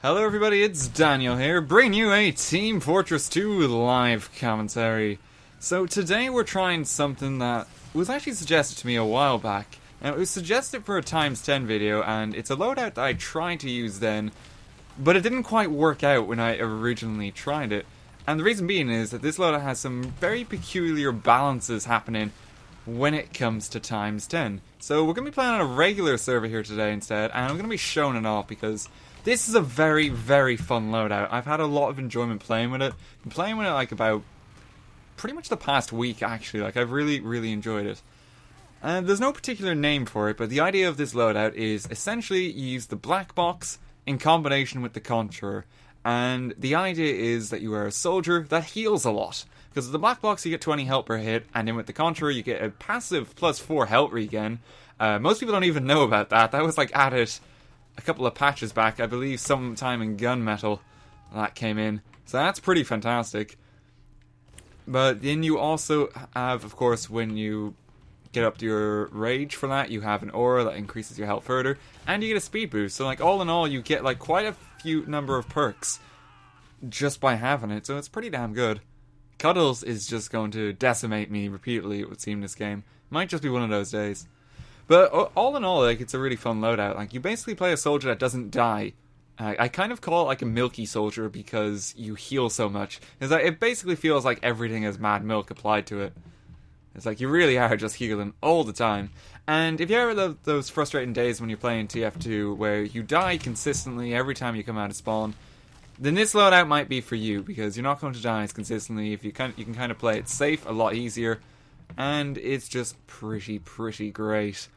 Hello everybody, it's Daniel here, bringing you a Team Fortress 2 live commentary. So today we're trying something that was actually suggested to me a while back. Now, it was suggested for a ×10 video, and it's a loadout that I tried to use then, but it didn't quite work out when I originally tried it. And the reason being is that this loadout has some very peculiar balances happening when it comes to ×10. So we're going to be playing on a regular server here today instead, and I'm going to be showing it off because this is a very, very fun loadout. I've had a lot of enjoyment playing with it. Been playing with it like about pretty much the past week actually. Like I've really, really enjoyed it. And there's no particular name for it, but the idea of this loadout is essentially you use the black box in combination with the Concheror. And the idea is that you are a soldier that heals a lot. Because with the black box you get 20 health per hit, and then with the Concheror you get a passive +4 health regen. Most people don't even know about that. That was like added a couple of patches back, I believe sometime in Gunmetal that came in. So that's pretty fantastic. But then you also have, of course, when you get up to your rage for that, you have an aura that increases your health further, and you get a speed boost. So like all in all, you get like quite a few number of perks just by having it. So it's pretty damn good. Cuddles is just going to decimate me repeatedly, it would seem, this game. Might just be one of those days. But all in all, like, it's a really fun loadout. Like, you basically play a soldier that doesn't die. I kind of call it like a milky soldier because you heal so much. It's like, it basically feels like everything is mad milk applied to it. It's like you really are just healing all the time. And if you ever have those frustrating days when you're playing TF2 where you die consistently every time you come out of spawn, then this loadout might be for you because you're not going to die as consistently. If you can kind of play it safe a lot easier, and it's just pretty great.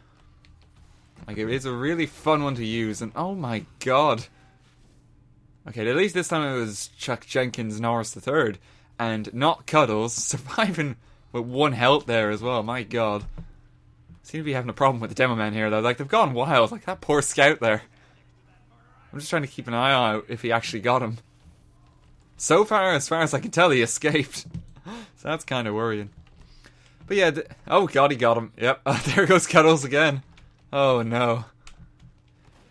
Like, it's a really fun one to use, and oh my god. Okay, at least this time it was Chuck Jenkins Norris III, and not Cuddles, surviving with 1 health there as well, my god. Seem to be having a problem with the demo man here though, like they've gone wild, like that poor scout there. I'm just trying to keep an eye out if he actually got him. So far as I can tell, he escaped. So that's kind of worrying. But yeah, oh god, he got him. Yep, there goes Cuddles again. Oh no.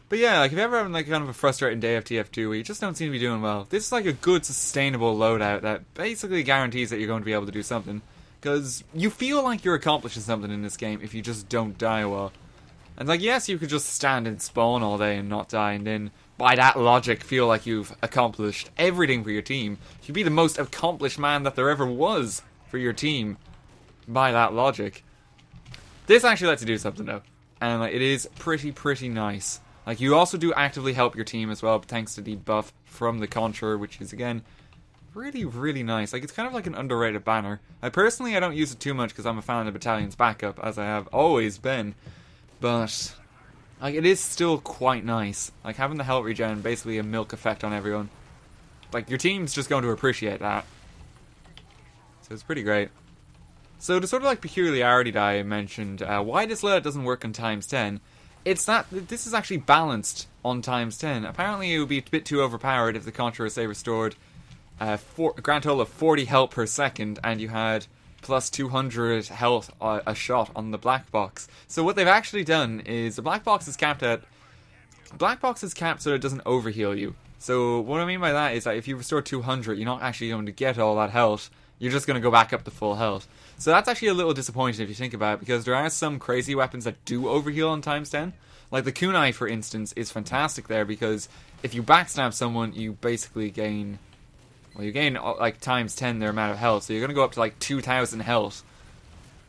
But yeah, like if you're ever having like kind of a frustrating day of TF2 where you just don't seem to be doing well, this is like a good sustainable loadout that basically guarantees that you're going to be able to do something. Because you feel like you're accomplishing something in this game if you just don't die well. And like, yes, you could just stand and spawn all day and not die, and then by that logic feel like you've accomplished everything for your team. You'd be the most accomplished man that there ever was for your team by that logic. This actually lets you do something though. And like, it is pretty nice. Like, you also do actively help your team as well, thanks to the buff from the Concheror, which is, again, really nice. Like, it's kind of like an underrated banner. I don't use it too much because I'm a fan of the Battalion's backup, as I have always been. But like, it is still quite nice. Like, having the health regen, basically a milk effect on everyone. Like, your team's just going to appreciate that. So it's pretty great. So the sort of like peculiarity that I mentioned, why this loadout doesn't work on ×10, it's that this is actually balanced on ×10. Apparently it would be a bit too overpowered if the Concheror, say, restored a grand total of 40 health per second and you had plus 200 health a shot on the black box. So what they've actually done is the black box is capped so that it doesn't overheal you. So what I mean by that is that if you restore 200, you're not actually going to get all that health. You're just going to go back up to full health. So that's actually a little disappointing if you think about it, because there are some crazy weapons that do overheal on ×10. Like the kunai, for instance, is fantastic there, because if you backstab someone, you basically gain... Well, you gain like ×10 their amount of health. So you're going to go up to like 2,000 health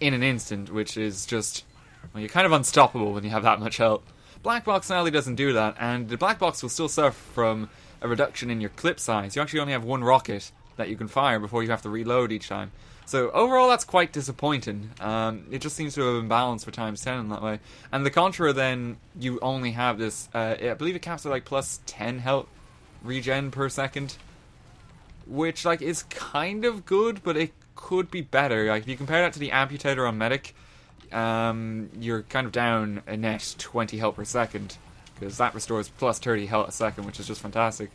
in an instant, which is just... Well, you're kind of unstoppable when you have that much health. Black Box sadly doesn't do that, and the Black Box will still suffer from a reduction in your clip size. You actually only have 1 rocket that you can fire before you have to reload each time. So overall, that's quite disappointing. It just seems to have been balanced for ×10 in that way. And the Concheror, then, you only have this, I believe it caps at like plus 10 health regen per second, which like is kind of good, but it could be better. Like if you compare that to the Amputator on Medic, you're kind of down a net 20 health per second, because that restores plus 30 health a second, which is just fantastic.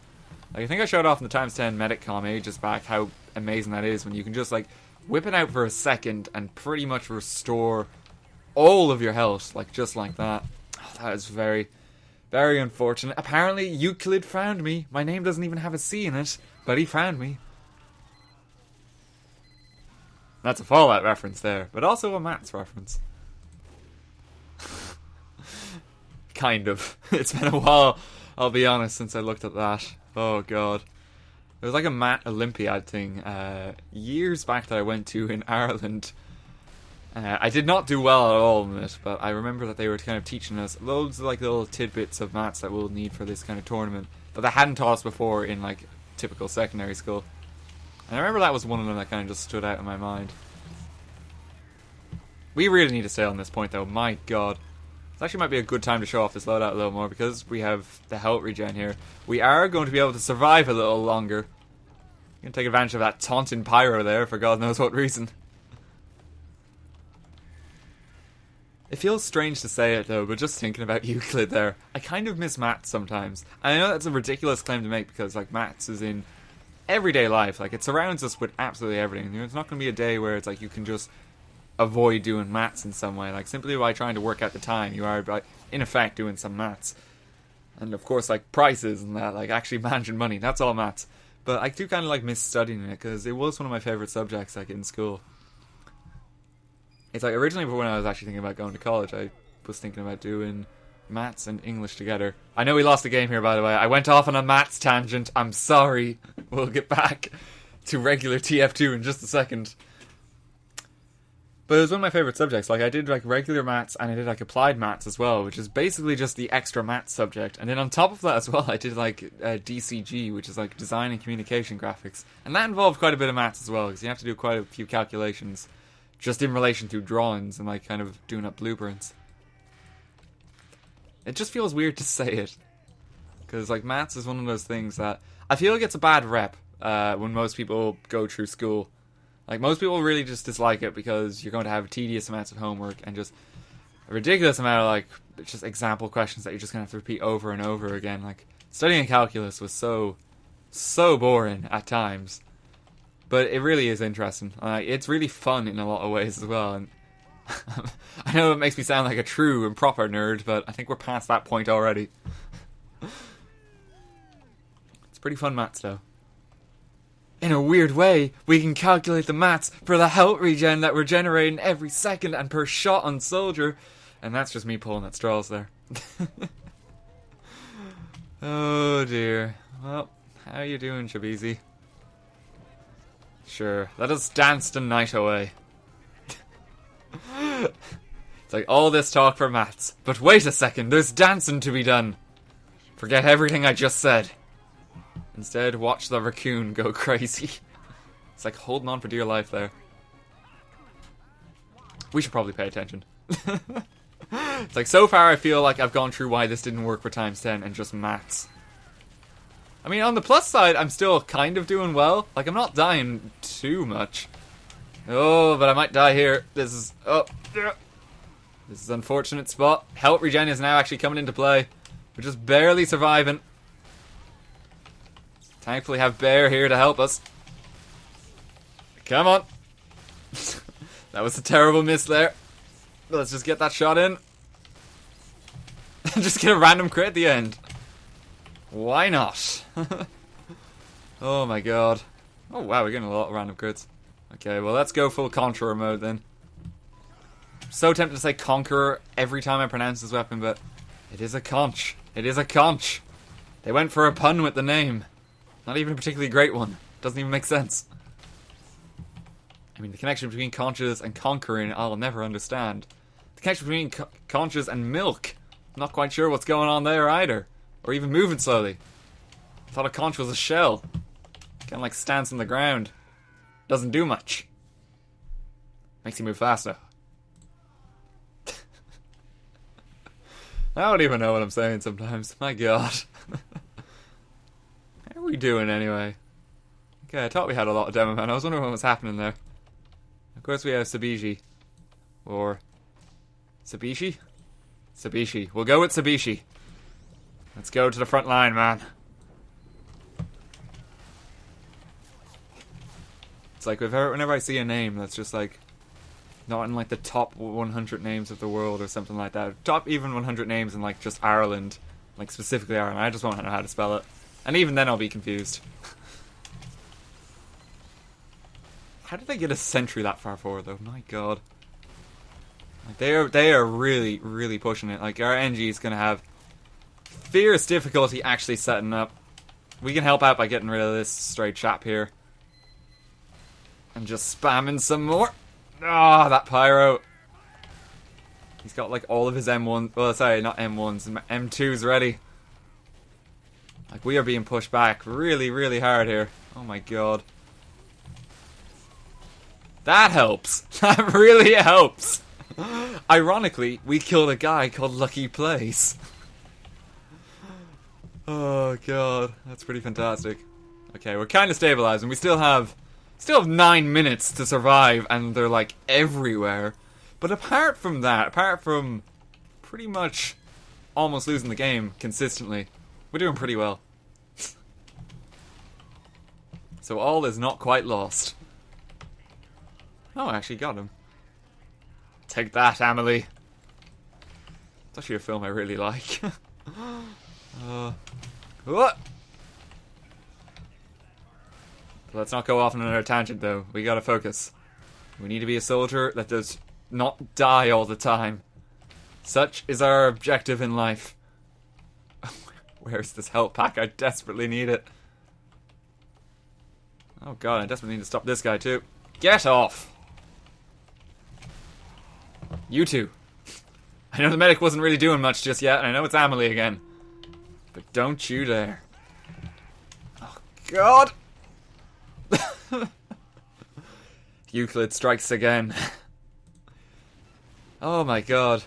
Like, I think I showed off in the ×10 Medic comm ages back how amazing that is when you can just like whip it out for a second and pretty much restore all of your health, like just like that. Oh, that is very, Very unfortunate. Apparently, Euclid found me. My name doesn't even have a C in it, but he found me. That's a Fallout reference there, but also a maths reference. Kind of. It's been a while, I'll be honest, since I looked at that. Oh god. It was like a Math Olympiad thing years back that I went to in Ireland. I did not do well at all in it, but I remember that they were kind of teaching us loads of like little tidbits of maths that we'll need for this kind of tournament that they hadn't taught us before in like typical secondary school. And I remember that was one of them that kind of just stood out in my mind. We really need to stay on this point though, my god. This actually might be a good time to show off this loadout a little more because we have the health regen here. We are going to be able to survive a little longer. We're going to take advantage of that taunting pyro there for god knows what reason. It feels strange to say it though, but just thinking about Euclid there, I kind of miss maths sometimes. And I know that's a ridiculous claim to make because like maths is in everyday life. Like it surrounds us with absolutely everything. You know, it's not going to be a day where it's like you can just avoid doing maths in some way. Like simply by trying to work out the time, you are in effect doing some maths. And of course like prices and that, like actually managing money, that's all maths. But I do kind of like miss studying it because it was one of my favourite subjects like in school. It's like originally when I was actually thinking about going to college, I was thinking about doing maths and English together. I know we lost the game here, by the way. I went off on a maths tangent. I'm sorry. We'll get back to regular TF2 in just a second. But it was one of my favourite subjects. Like I did like regular maths and I did like applied maths as well, which is basically just the extra maths subject. And then on top of that as well, I did like DCG, which is like design and communication graphics. And that involved quite a bit of maths as well, because you have to do quite a few calculations just in relation to drawings and like kind of doing up blueprints. It just feels weird to say it, because like maths is one of those things that I feel gets a bad rep when most people go through school. Like most people really just dislike it because you're going to have tedious amounts of homework and just a ridiculous amount of like just example questions that you're just going to have to repeat over and over again. Like studying calculus was so boring at times. But it really is interesting. It's really fun in a lot of ways as well. And I know it makes me sound like a true and proper nerd, but I think we're past that point already. It's pretty fun maths, though. In a weird way, we can calculate the maths for the health regen that we're generating every second and per shot on soldier. And that's just me pulling at straws there. Oh dear. Well, how are you doing, Shabizi? Sure, let us dance the night away. It's like all this talk for maths, but wait a second, there's dancing to be done. Forget everything I just said. Instead, watch the raccoon go crazy. It's like holding on for dear life there. We should probably pay attention. It's like so far I feel like I've gone through why this didn't work for times 10 and just maths. I mean, on the plus side, I'm still kind of doing well. Like, I'm not dying too much. Oh, but I might die here. This is... Oh, this is an unfortunate spot. Health regen is now actually coming into play. We're just barely surviving. Thankfully, have Bear here to help us. Come on. That was a terrible miss there. Let's just get that shot in. Just get a random crit at the end. Why not? Oh my god. Oh wow, we're getting a lot of random crits. Okay, well let's go full Concheror mode then. I'm so tempted to say Conqueror every time I pronounce this weapon, but it is a conch. It is a conch. They went for a pun with the name. Not even a particularly great one. Doesn't even make sense. I mean, the connection between conches and conquering, I'll never understand. The connection between conches and milk. I'm not quite sure what's going on there either. Or even moving slowly. I thought a conch was a shell. Kind of like stands on the ground. Doesn't do much. Makes you move faster. I don't even know what I'm saying sometimes. My god. How are we doing anyway? Okay, I thought we had a lot of demo man. I was wondering what was happening there. Of course we have Sabishi. Or... Sabishi? Sabishi. We'll go with Sabishi. Let's go to the front line, man. It's like whenever I see a name that's just like not in like the top 100 names of the world or something like that. Top even 100 names in like just Ireland. Like, specifically Iron. I just won't know how to spell it. And even then I'll be confused. How did they get a sentry that far forward, though? My god. Like, they are really, really pushing it. Like, our NG is going to have fierce difficulty actually setting up. We can help out by getting rid of this stray chap here. And just spamming some more. Ah, that pyro. He's got, like, all of his M1s... Well, sorry, not M1s. M2s ready. Like, we are being pushed back really, really hard here. Oh my god. That helps. That really helps. Ironically, we killed a guy called Lucky Plays. Oh god, that's pretty fantastic. Okay, we're kind of stabilizing. We still have 9 minutes to survive, and they're like everywhere. But apart from that, apart from pretty much almost losing the game consistently, we're doing pretty well. So all is not quite lost. Oh, I actually got him. Take that, Amelie. It's actually a film I really like. What? Let's not go off on another tangent, though. We gotta focus. We need to be a soldier that does not die all the time. Such is our objective in life. Where's this health pack? I desperately need it. Oh god, I desperately need to stop this guy too. Get off! You two. I know the medic wasn't really doing much just yet, and I know it's Amelie again. But don't you dare. Oh god! Euclid strikes again. Oh my god.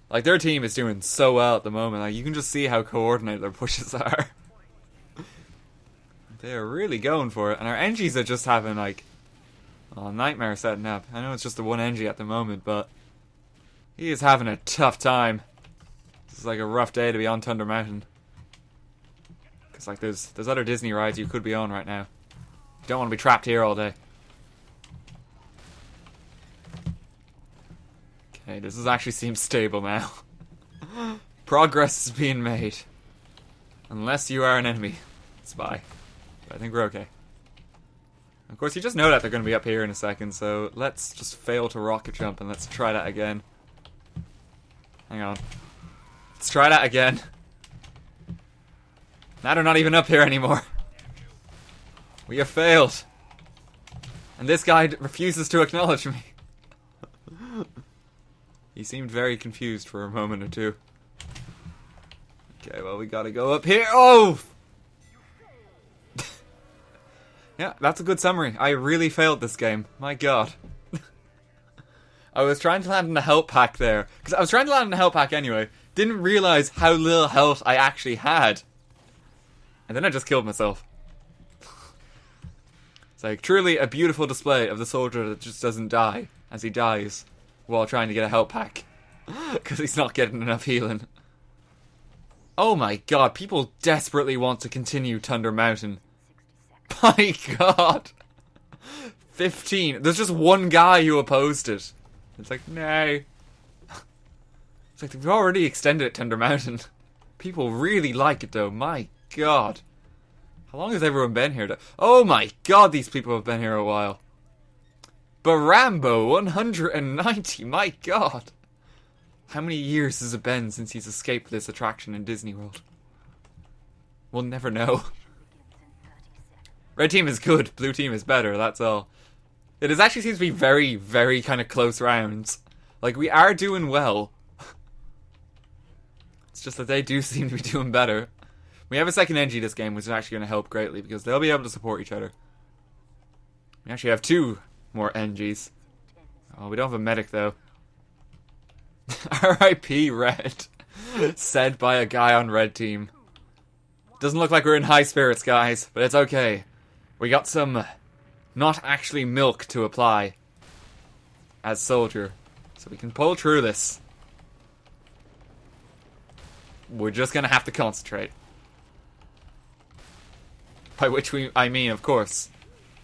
Like, their team is doing so well at the moment. Like, you can just see how coordinated their pushes are. They are really going for it. And our NGs are just having, like, a nightmare setting up. I know it's just the one NG at the moment, but he is having a tough time. This is like a rough day to be on Thunder Mountain. Because, like, there's other Disney rides you could be on right now. You don't want to be trapped here all day. Okay, this actually seems stable now. Progress is being made. Unless you are an enemy spy. But I think we're okay. Of course, you just know that they're going to be up here in a second, so let's just fail to rocket jump and let's try that again. Hang on. Let's try that again. Now they're not even up here anymore. We have failed. And this guy refuses to acknowledge me. He seemed very confused for a moment or two. Okay, well, we gotta go up here. Oh! Yeah, that's a good summary. I really failed this game. My god. I was trying to land in a health pack there. Because I was trying to land in a health pack anyway. Didn't realize how little health I actually had. And then I just killed myself. It's like truly a beautiful display of the soldier that just doesn't die as he dies while trying to get a health pack. Because he's not getting enough healing. Oh my god, people desperately want to continue Thunder Mountain. My god. 15. There's just one guy who opposed it. It's like, no. It's like, we've already extended it, Thunder Mountain. People really like it though, my god. How long has everyone been here? Oh my god, these people have been here a while. Barambo, 190, my god. How many years has it been since he's escaped this attraction in Disney World? We'll never know. Red team is good, blue team is better, that's all. It is actually seems to be very, very kind of close rounds. Like, we are doing well. It's just that they do seem to be doing better. We have a second NG this game, which is actually going to help greatly, because they'll be able to support each other. We actually have 2 more NGs. Oh, we don't have a medic, though. R.I.P. Red. Said by a guy on Red team. Doesn't look like we're in high spirits, guys, but it's okay. We got some not actually milk to apply as soldier, so we can pull through this. We're just gonna have to concentrate. By which I mean, of course,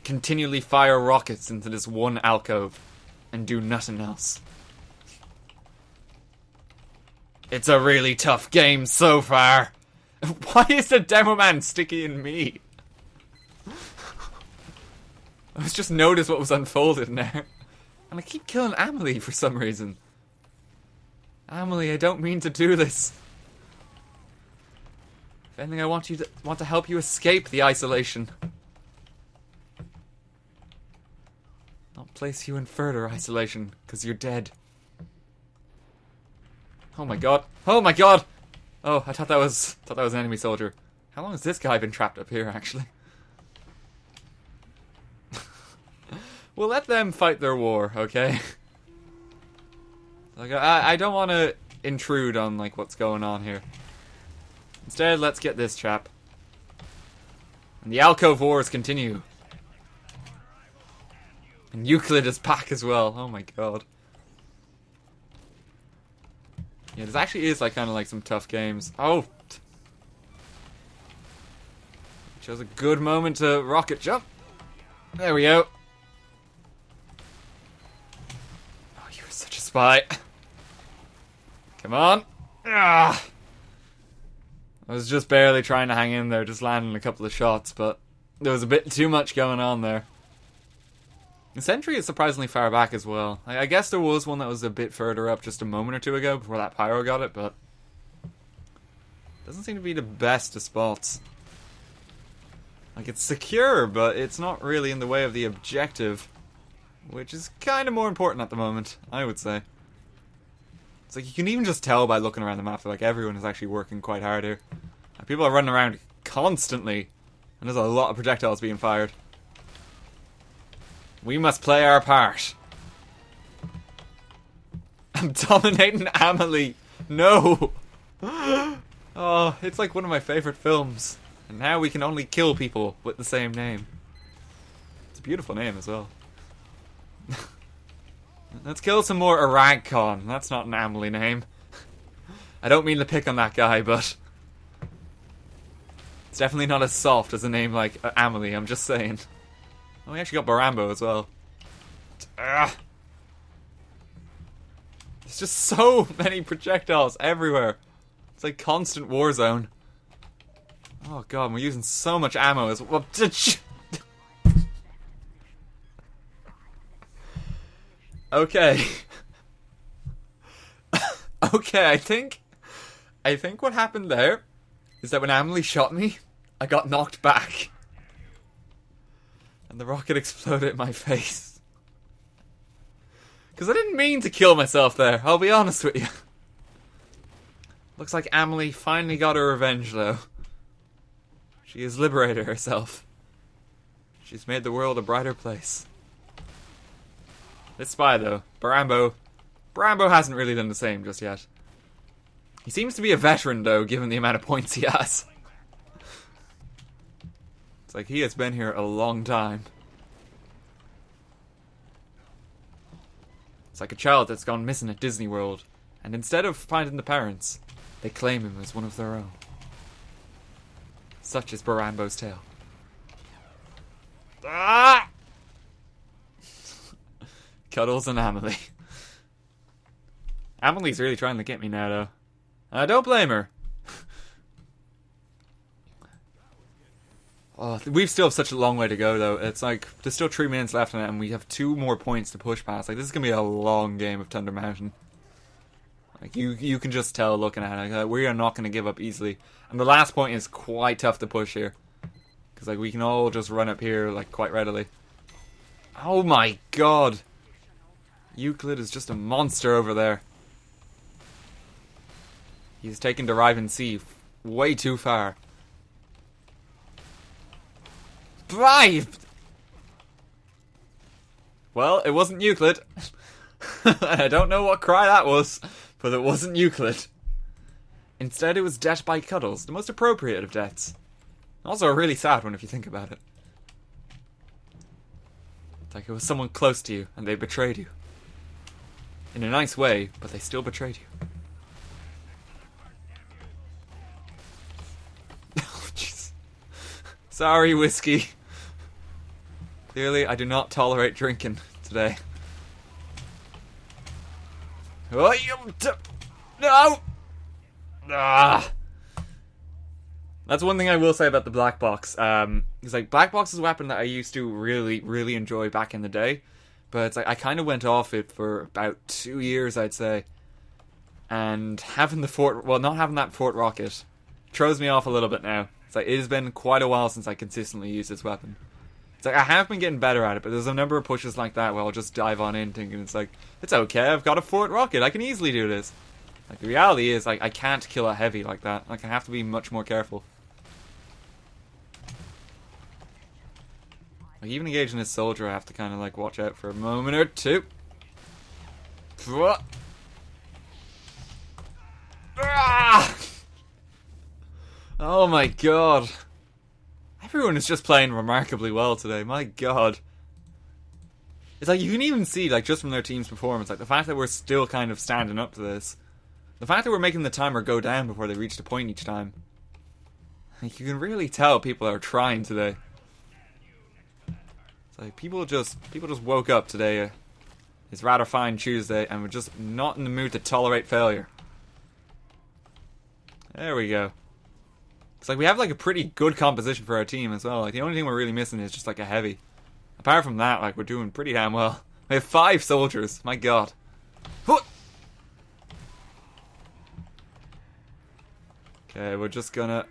continually fire rockets into this one alcove and do nothing else. It's a really tough game so far. Why is the demo man sticky in me? I was just noticed what was unfolded in there. And I keep killing Amelie for some reason. Amelie, I don't mean to do this. If anything, I want to help you escape the isolation. Not place you in further isolation, because you're dead. Oh my god. Oh my god! Oh, I thought that was an enemy soldier. How long has this guy been trapped up here, actually? We'll let them fight their war, okay? Like, I don't want to intrude on, like, what's going on here. Instead, let's get this chap. And the alcove wars continue. And Euclid is back as well. Oh my god. Yeah, this actually is, like, kind of like some tough games. Oh! Chose a good moment to rocket jump. There we go. Oh, you're such a spy. Come on. Ah! I was just barely trying to hang in there, just landing a couple of shots, but there was a bit too much going on there. The sentry is surprisingly far back as well. I guess there was one that was a bit further up just a moment or two ago before that pyro got it, but doesn't seem to be the best of spots. Like, it's secure, but it's not really in the way of the objective, which is kind of more important at the moment, I would say. It's like you can even just tell by looking around the map that, like, everyone is actually working quite hard here. Like, people are running around constantly, and there's a lot of projectiles being fired. We must play our part. I'm dominating Amelie. No. Oh, it's like one of my favorite films. And now we can only kill people with the same name. It's a beautiful name as well. Let's kill some more Aragcon. That's not an Amelie name. I don't mean to pick on that guy, but it's definitely not as soft as a name like Amelie, I'm just saying. Oh, we actually got Barambo as well. There's just so many projectiles everywhere. It's like constant war zone. Oh god, we're using so much ammo as well. Okay. Okay, I think what happened there is that when Amelie shot me, I got knocked back. And the rocket exploded in my face. Because I didn't mean to kill myself there, I'll be honest with you. Looks like Amelie finally got her revenge, though. She has liberated herself. She's made the world a brighter place. This spy, though, Barambo hasn't really done the same just yet. He seems to be a veteran, though, given the amount of points he has. It's like he has been here a long time. It's like a child that's gone missing at Disney World, and instead of finding the parents, they claim him as one of their own. Such is Barambo's tale. Ah! Cuddles and Amelie. Amelie's really trying to get me now, though. I don't blame her. Oh, we still have such a long way to go, though. It's like, there's still 3 minutes left in it, and we have 2 more points to push past. Like, this is going to be a long game of Thunder Mountain. Like, you can just tell looking at it. Like, we are not going to give up easily. And the last point is quite tough to push here. Because, like, we can all just run up here, like, quite readily. Oh my god. Euclid is just a monster over there. He's taken Derive Sea way too far. Bribed! Well, it wasn't Euclid. I don't know what cry that was, but it wasn't Euclid. Instead, it was death by Cuddles, the most appropriate of deaths. Also a really sad one if you think about it. It's like it was someone close to you, and they betrayed you. In a nice way, but they still betrayed you. Oh, jeez. Sorry, whiskey. Clearly, I do not tolerate drinking today. Oh, no! Ah! That's one thing I will say about the black box. It's like black box is a weapon that I used to really, really enjoy back in the day, but it's like I kind of went off it for about 2 years, I'd say. And having the not having that fort rocket throws me off a little bit now. It's like it has been quite a while since I consistently used this weapon. It's like I have been getting better at it, but there's a number of pushes like that where I'll just dive on in thinking it's like, it's okay, I've got a fort rocket, I can easily do this. Like the reality is, like, I can't kill a heavy like that. Like I have to be much more careful. Like even engaging this soldier, I have to kind of like watch out for a moment or two. Ah! Oh my god. Everyone is just playing remarkably well today, my god. It's like you can even see, like, just from their team's performance, like the fact that we're still kind of standing up to this. The fact that we're making the timer go down before they reach the point each time. Like, you can really tell people are trying today. It's like people just woke up today. It's rather fine Tuesday, and we're just not in the mood to tolerate failure. There we go. It's like we have like a pretty good composition for our team as well. Like the only thing we're really missing is just like a heavy. Apart from that, like we're doing pretty damn well. We have 5 soldiers. My god. Okay, we're just gonna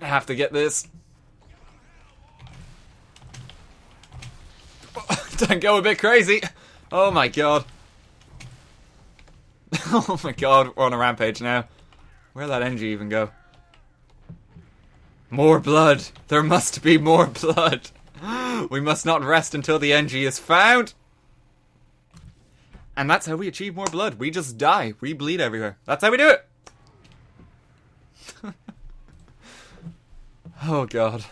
have to get this. Don't go a bit crazy. Oh my god. Oh my god, we're on a rampage now. Where'd that NG even go? More blood. There must be more blood. We must not rest until the NG is found. And that's how we achieve more blood. We just die. We bleed everywhere. That's how we do it. Oh god.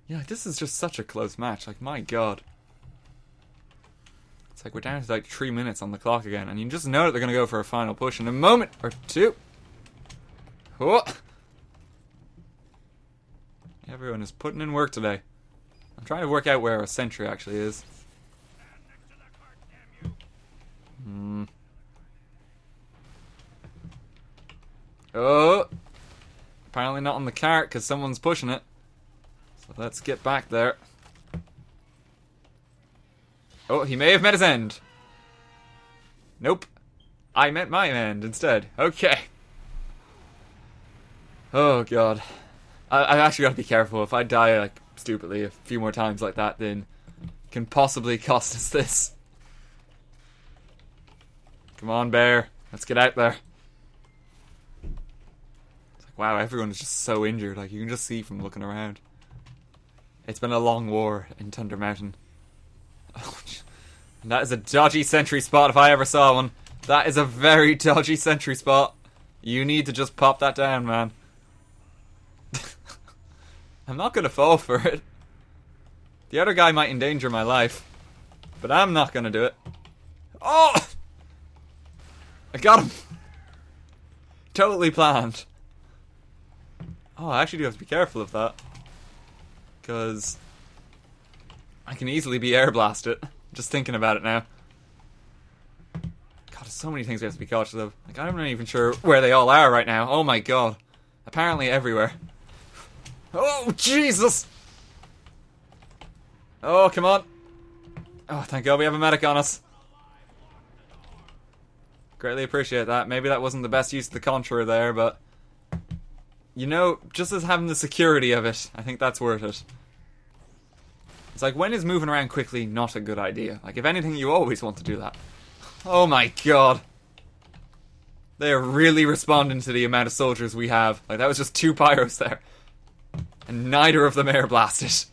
Yeah, this is just such a close match. Like, my god. It's like we're down to like 3 minutes on the clock again, and you just know that they're going to go for a final push in a moment or two. Oh. Everyone is putting in work today. I'm trying to work out where our sentry actually is. Oh. Apparently not on the cart because someone's pushing it. So let's get back there. Oh, he may have met his end. Nope. I met my end instead. Okay. Oh, God. I actually gotta be careful. If I die, like, stupidly a few more times like that, then it can possibly cost us this. Come on, bear. Let's get out there. It's like, wow, everyone is just so injured. Like, you can just see from looking around. It's been a long war in Thunder Mountain. Oh, that is a dodgy sentry spot if I ever saw one. That is a very dodgy sentry spot. You need to just pop that down, man. I'm not gonna fall for it. The other guy might endanger my life, but I'm not gonna do it. Oh! I got him! Totally planned. Oh, I actually do have to be careful of that. Because I can easily be air blasted. Just thinking about it now. God, there's so many things we have to be cautious of. Like, I'm not even sure where they all are right now. Oh my god. Apparently everywhere. Oh, Jesus! Oh, come on. Oh, thank god we have a medic on us. Greatly appreciate that. Maybe that wasn't the best use of the Concheror there, but... You know, just as having the security of it, I think that's worth it. It's like, when is moving around quickly not a good idea? Like, if anything, you always want to do that. Oh my god. They are really responding to the amount of soldiers we have. Like, that was just 2 pyros there. And neither of them air blasted.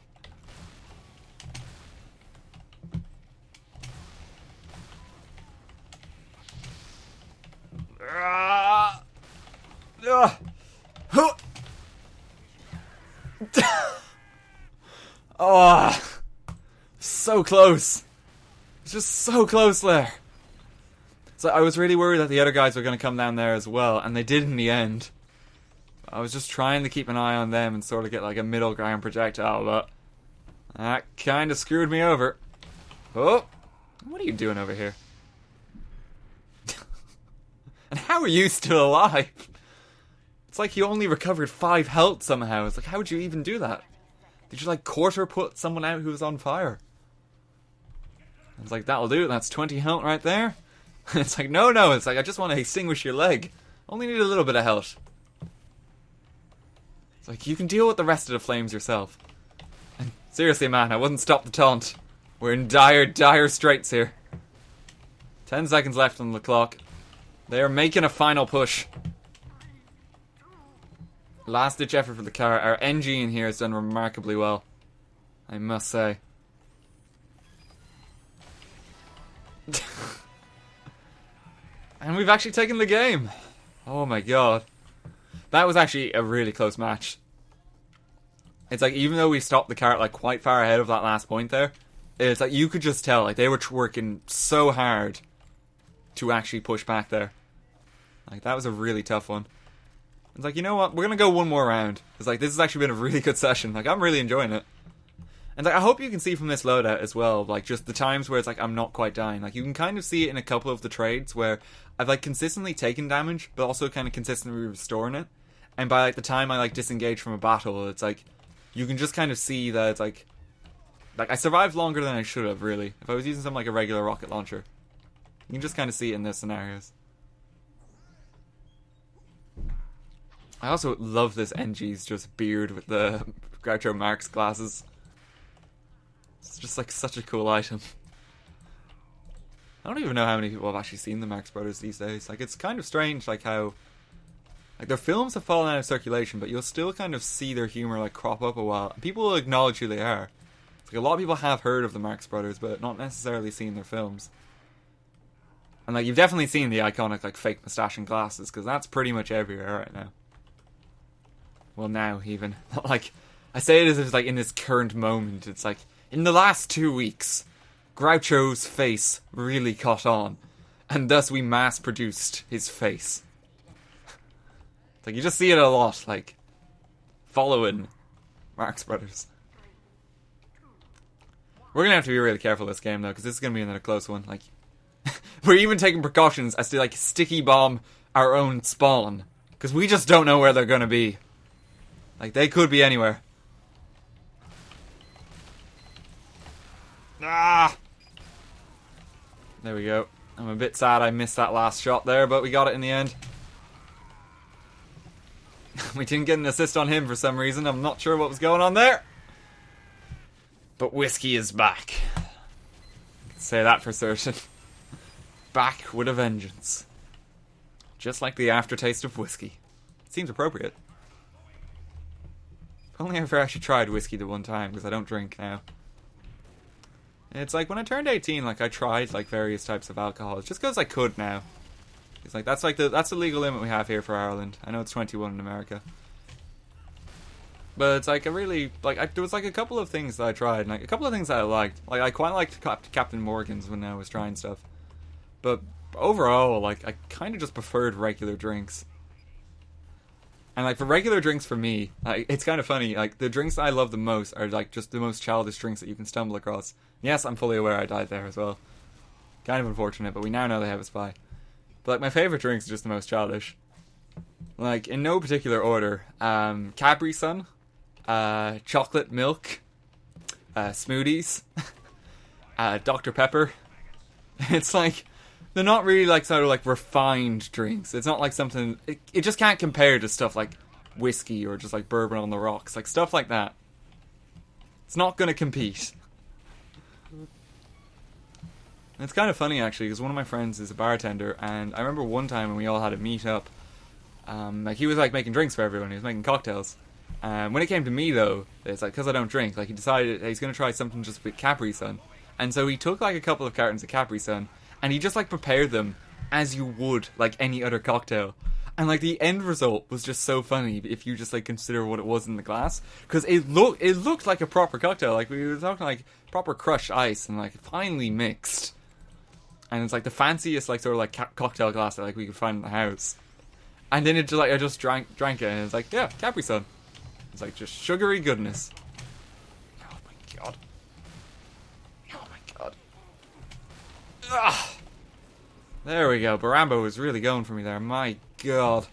Oh, so close. It's just so close there. So I was really worried that the other guys were going to come down there as well, and they did in the end. I was just trying to keep an eye on them and sort of get like a middle ground projectile, but that kind of screwed me over. Oh, what are you doing over here? And how are you still alive? It's like you only recovered 5 health somehow. It's like, how would you even do that? Did you like quarter put someone out who was on fire? It's like, that'll do. That's 20 health right there. It's like, no. It's like, I just want to extinguish your leg. Only need a little bit of health. It's like, you can deal with the rest of the flames yourself. And seriously, man, I wouldn't stop the taunt. We're in dire straits here. 10 seconds left on the clock. They are making a final push. Last ditch effort for the car. Our NG in here has done remarkably well, I must say. And we've actually taken the game. Oh my god. That was actually a really close match. It's like, even though we stopped the car like quite far ahead of that last point there, it's like you could just tell like they were working so hard to actually push back there. Like, that was a really tough one. It's like, you know what? We're going to go one more round. It's like, this has actually been a really good session. Like, I'm really enjoying it. And like, I hope you can see from this loadout as well, like, just the times where it's like, I'm not quite dying. Like, you can kind of see it in a couple of the trades where I've like consistently taken damage, but also kind of consistently restoring it. And by like the time I like disengage from a battle, it's like, you can just kind of see that it's like I survived longer than I should have, really. If I was using something like a regular rocket launcher. You can just kind of see it in those scenarios. I also love this NG's just beard with the Groucho Marx glasses. It's just like such a cool item. I don't even know how many people have actually seen the Marx Brothers these days. Like, it's kind of strange, like how like their films have fallen out of circulation, but you'll still kind of see their humor like crop up a while. And people will acknowledge who they are. It's like a lot of people have heard of the Marx Brothers, but not necessarily seen their films. And like, you've definitely seen the iconic like fake moustache and glasses, because that's pretty much everywhere right now. Well, now, even. Like, I say it as if it's like in this current moment. It's like, in the last 2 weeks, Groucho's face really caught on. And thus we mass-produced his face. It's like, you just see it a lot, like, following Marx Brothers. We're gonna have to be really careful this game, though, because this is gonna be another close one. Like, we're even taking precautions as to, like, sticky bomb our own spawn. Because we just don't know where they're gonna be. Like, they could be anywhere. Ah! There we go. I'm a bit sad I missed that last shot there, but we got it in the end. We didn't get an assist on him for some reason. I'm not sure what was going on there. But Whiskey is back. I can say that for certain. Back with a vengeance. Just like the aftertaste of whiskey. It seems appropriate. If only I ever actually tried whiskey the one time, because I don't drink now. It's like, when I turned 18, like, I tried, like, various types of alcohols, just because I could now. It's like, that's the legal limit we have here for Ireland. I know it's 21 in America. But it's like, there was like a couple of things that I tried, and like, a couple of things that I liked. Like, I quite liked Captain Morgan's when I was trying stuff. But overall, like, I kind of just preferred regular drinks. And like, for regular drinks for me, like, it's kind of funny, like, the drinks that I love the most are like just the most childish drinks that you can stumble across. Yes, I'm fully aware I died there as well. Kind of unfortunate, but we now know they have a spy. But like, my favourite drinks are just the most childish. Like, in no particular order. Capri Sun, chocolate milk, smoothies, Dr. Pepper. It's like, they're not really like sort of like refined drinks. It's not like something, it just can't compare to stuff like whiskey or just like bourbon on the rocks. Like, stuff like that. It's not going to compete. And it's kind of funny, actually, because one of my friends is a bartender, and I remember one time when we all had a meet up, like, he was like making drinks for everyone. He was making cocktails. When it came to me, though, it's like, because I don't drink, like, he decided he's going to try something just with Capri Sun. And so he took like a couple of cartons of Capri Sun, and he just like prepared them as you would like any other cocktail. And like, the end result was just so funny if you just like consider what it was in the glass, because it looked like a proper cocktail. Like, we were talking like proper crushed ice and like finely mixed. And it's like the fanciest like sort of like cocktail glass that like we could find in the house. And then it just like, I just drank it, and it's like, yeah, Capri Sun. It's like just sugary goodness. Oh my god. Oh my god. Ugh. There we go. Barambo was really going for me there. My god.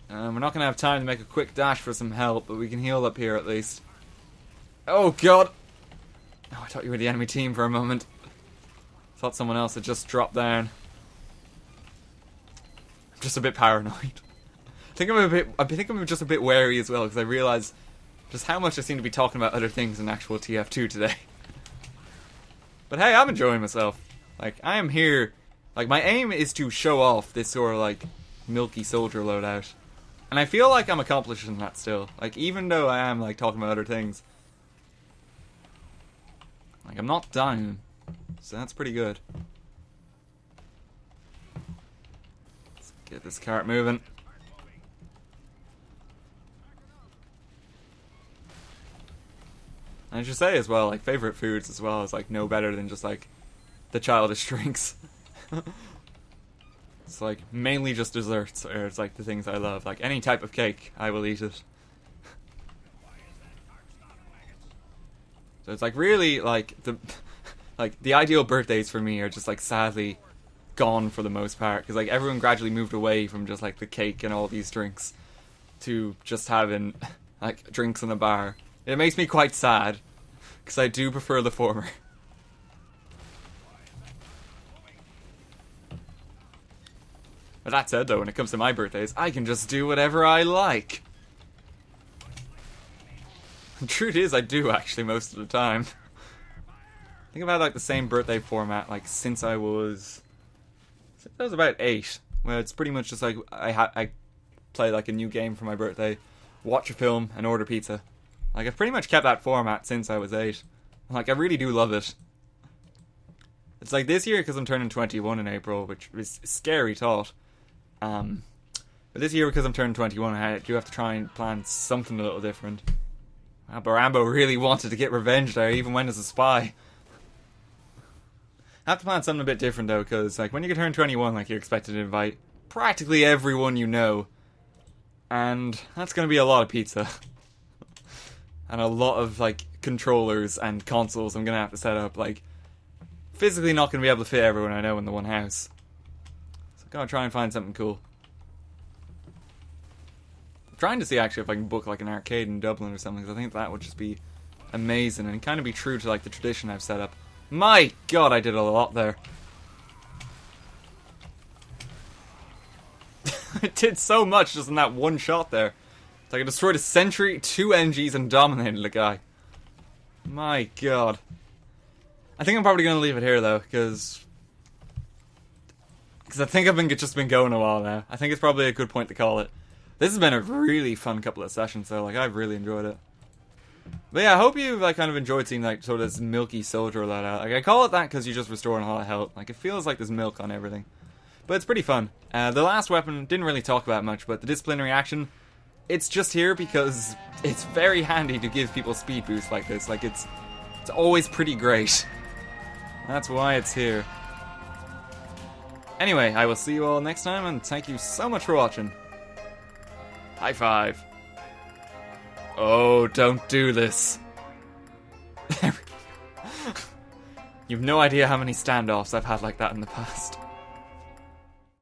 We're not going to have time to make a quick dash for some help, but we can heal up here at least. Oh god. Oh, I thought you were the enemy team for a moment. Thought someone else had just dropped down. I'm just a bit paranoid. I think I'm just a bit wary as well, because I realise just how much I seem to be talking about other things in actual TF2 today. But hey, I'm enjoying myself. Like, I am here. Like, my aim is to show off this sort of, like, milky soldier loadout. And I feel like I'm accomplishing that still. Like, even though I am, like, talking about other things. Like, I'm not dying. So that's pretty good. Let's get this cart moving. And I should say as well, like, favorite foods as well is, like, no better than just, like, the childish drinks. It's, like, mainly just desserts, or it's, like, the things I love. Like, any type of cake, I will eat it. So it's, like, really, like, the ideal birthdays for me are just, like, sadly gone for the most part. Because, like, everyone gradually moved away from just, like, the cake and all these drinks to just having, like, drinks in a bar. It makes me quite sad, because I do prefer the former. But that said, though, when it comes to my birthdays, I can just do whatever I like. The truth is, I do, actually, most of the time. I think I've had, like, the same birthday format, like, since I was about 8. Where it's pretty much just, like, I play, like, a new game for my birthday, watch a film, and order pizza. Like, I've pretty much kept that format since I was 8. Like, I really do love it. It's like this year, because I'm turning 21 in April, which is a scary thought. But this year, because I'm turning 21, I do have to try and plan something a little different. Barambo really wanted to get revenge there, even went as a spy. I have to plan something a bit different, though, because, like, when you turn 21, like, you're expected to invite practically everyone you know. And that's going to be a lot of pizza. And a lot of, like, controllers and consoles I'm going to have to set up. Like, physically not going to be able to fit everyone I know in the one house. So I'm going to try and find something cool. I'm trying to see, actually, if I can book, like, an arcade in Dublin or something, because I think that would just be amazing and kind of be true to, like, the tradition I've set up. My god, I did a lot there. I did so much just in that one shot there. It's like I destroyed a sentry, 2 NGs, and dominated the guy. My god. I think I'm probably going to leave it here, though, because I think I've just been going a while now. I think it's probably a good point to call it. This has been a really fun couple of sessions, though. Like, I've really enjoyed it. But yeah, I hope you've, like, kind of enjoyed seeing, like, sort of this milky soldier loadout. Like, I call it that because you're just restoring a lot of health. Like, it feels like there's milk on everything. But it's pretty fun. The last weapon, didn't really talk about much, but the disciplinary action, it's just here because it's very handy to give people speed boosts like this. Like, it's always pretty great. That's why it's here. Anyway, I will see you all next time, and thank you so much for watching. High five. Oh, don't do this. You've no idea how many standoffs I've had like that in the past.